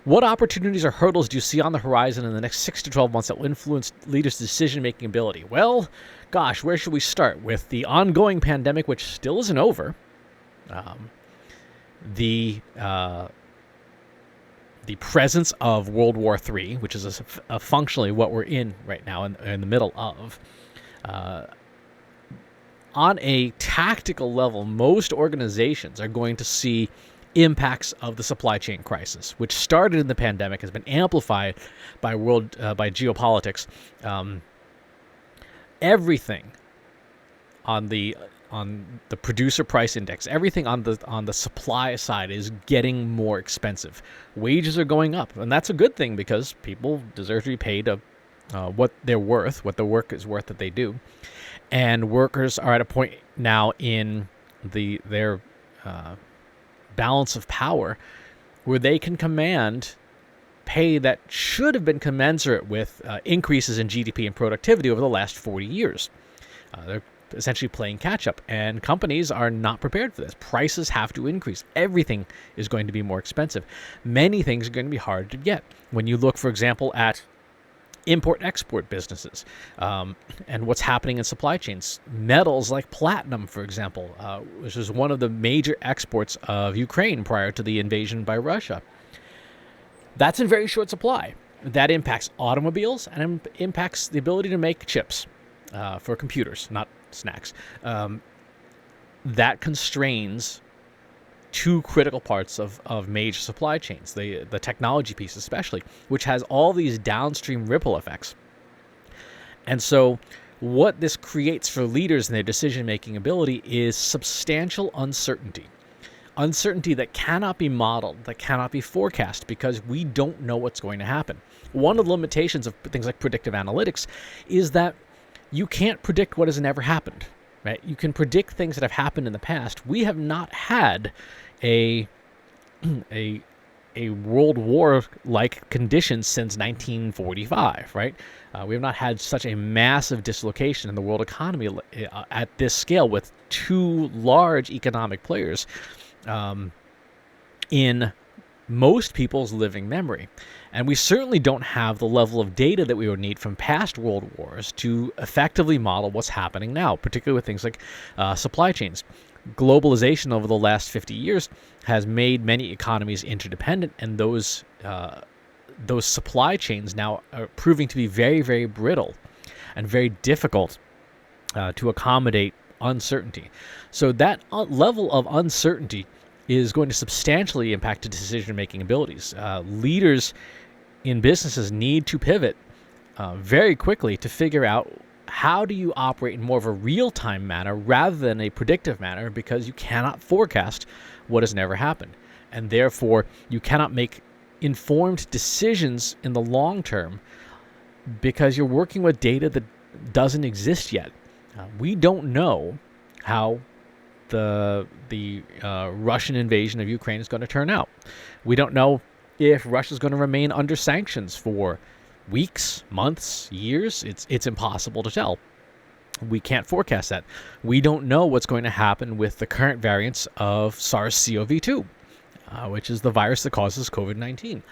What opportunities or hurdles do you see on the horizon in the next 6 to 12 months that will influence leaders' decision-making ability? Well, gosh, where should we start? With the ongoing pandemic, which still isn't over, the presence of World War III, which is functionally what we're in right now, in the middle of. On a tactical level, most organizations are going to see impacts of the supply chain crisis, which started in the pandemic, has been amplified by geopolitics. Everything on the producer price index, everything on the supply side is getting more expensive. Wages are going up, and that's a good thing because people deserve to be paid what they're worth, what the work is worth that they do. And workers are at a point now in their balance of power where they can command pay that should have been commensurate with increases in GDP and productivity over the last 40 years. They're essentially playing catch up, and companies are not prepared for this. Prices have to increase. Everything is going to be more expensive. Many things are going to be hard to get. When you look, for example, at import-export businesses and what's happening in supply chains. Metals like platinum, for example, which was one of the major exports of Ukraine prior to the invasion by Russia. That's in very short supply. That impacts automobiles and impacts the ability to make chips for computers, not snacks. That constrains two critical parts of major supply chains, the technology piece especially, which has all these downstream ripple effects. And so what this creates for leaders and their decision-making ability is substantial uncertainty. Uncertainty that cannot be modeled, that cannot be forecast, because we don't know what's going to happen. One of the limitations of things like predictive analytics is that you can't predict what has never happened. Right? You can predict things that have happened in the past. We have not had a World War-like condition since 1945, right? We have not had such a massive dislocation in the world economy at this scale with two large economic players in most people's living memory. And we certainly don't have the level of data that we would need from past world wars to effectively model what's happening now, particularly with things like supply chains. Globalization over the last 50 years has made many economies interdependent, and those supply chains now are proving to be very, very brittle and very difficult to accommodate uncertainty. So that level of uncertainty is going to substantially impact decision-making abilities. Leaders in businesses need to pivot very quickly to figure out how do you operate in more of a real-time manner rather than a predictive manner, because you cannot forecast what has never happened. And therefore, you cannot make informed decisions in the long term because you're working with data that doesn't exist yet. We don't know how the Russian invasion of Ukraine is going to turn out. We don't know if Russia's going to remain under sanctions for weeks, months, years. It's impossible to tell. We can't forecast that. We don't know what's going to happen with the current variants of SARS-CoV-2, which is the virus that causes COVID-19.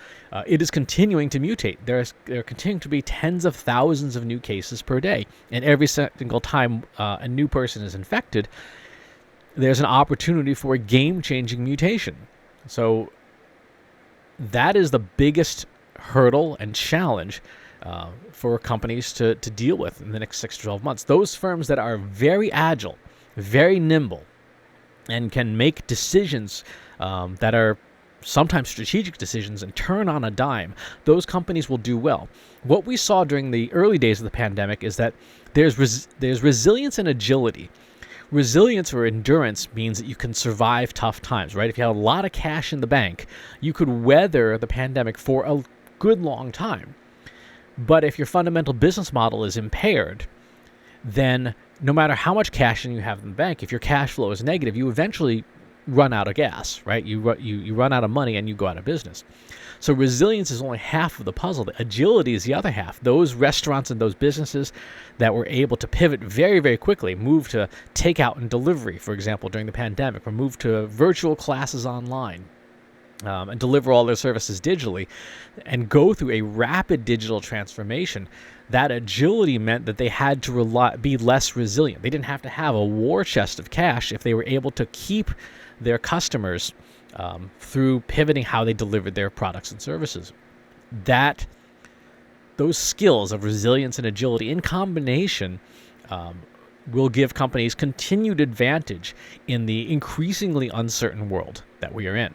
It is continuing to mutate. There are continuing to be tens of thousands of new cases per day, and every single time a new person is infected, there's an opportunity for a game-changing mutation. So that is the biggest hurdle and challenge for companies to deal with in the next 6 to 12 months. Those firms that are very agile, very nimble, and can make decisions that are sometimes strategic decisions and turn on a dime, those companies will do well. What we saw during the early days of the pandemic is that there's resilience and agility. Resilience or endurance means that you can survive tough times, right? If you have a lot of cash in the bank, you could weather the pandemic for a good long time. But if your fundamental business model is impaired, then no matter how much cash you have in the bank, if your cash flow is negative, you eventually run out of gas, right? You run out of money and you go out of business. So resilience is only half of the puzzle. The agility is the other half. Those restaurants and those businesses that were able to pivot very, very quickly, move to takeout and delivery, for example, during the pandemic, or move to virtual classes online, and deliver all their services digitally and go through a rapid digital transformation, that agility meant that they had to be less resilient. They didn't have to have a war chest of cash if they were able to keep their customers through pivoting how they delivered their products and services. Those skills of resilience and agility in combination will give companies continued advantage in the increasingly uncertain world that we are in.